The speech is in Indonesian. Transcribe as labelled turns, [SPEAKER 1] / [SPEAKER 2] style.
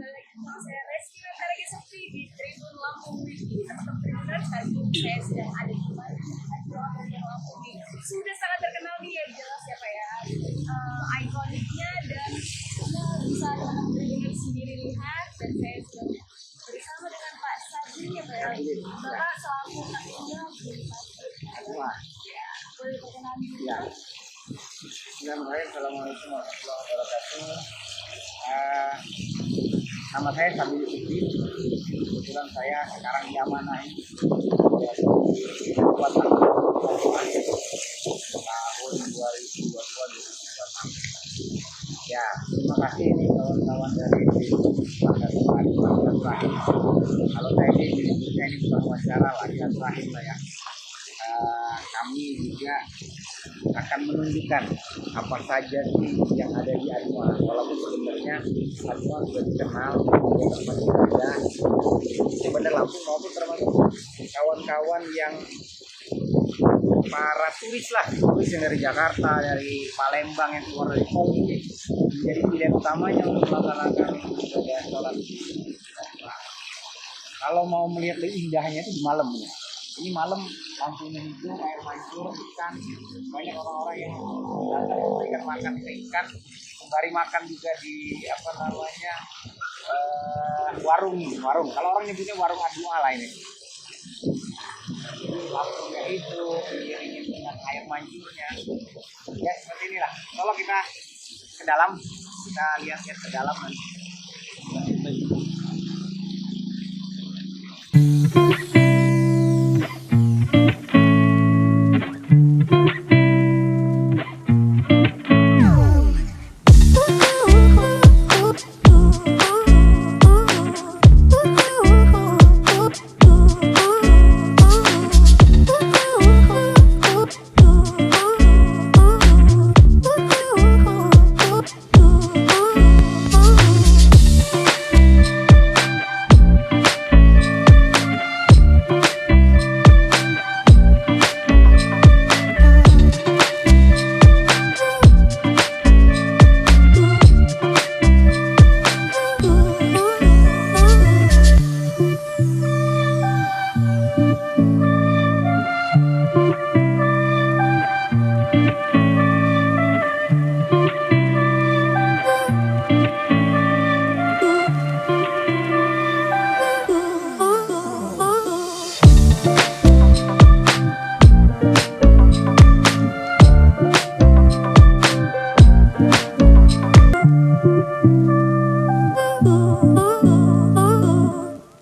[SPEAKER 1] balik sama saya Reski nanti lagi sepi di Tribun Lampung Wiki atau Tribun kali ini saya sedang ada di mana di Lampung ini sudah sangat terkenal nih ya jelas ya Pak ya, ikoniknya dan bisa teman-teman sendiri lihat dan saya sudah bersama dengan Pak Sadri ya Pak ya. Bapak selaku takutnya ya boleh perkenalan dulu.
[SPEAKER 2] Ya. Bismillahirrahmanirrahim. Assalamualaikum warahmatullahi wabarakatuh. Nama saya Sabili Fikri. Kebetulan saya sekarang diamanahi Kabupaten tahun 2022. Ya, terima kasih nih kawan-kawan dari Silaturahim. Kalau saya menyebutnya ini bukan wawancara lah, silaturahim lah ya. Kami juga akan menunjukkan apa saja sih yang ada di Adua. Walaupun sebenarnya Adua sudah dikenal di tempat ibadah di Bandar Lampung maupun termasuk kawan-kawan yang para turis lah, turis yang dari Jakarta, dari Palembang, yang keluar dari Hongkong. Jadi pilihan utamanya untuk melaksanakan ibadah sholat. Kalau mau melihat lebih indahnya itu di malam ya. Ini malam lampunya hijau, air mancur, ikan, banyak orang-orang yang datang memberikan makan ke ikan, sembari makan juga di warung. Kalau orang nyebutnya warung Adua lah ini. Lampunya itu diiringi dengan air mancurnya. Ya seperti inilah. Kalau kita ke dalam, kita lihat-lihat ke dalam nanti.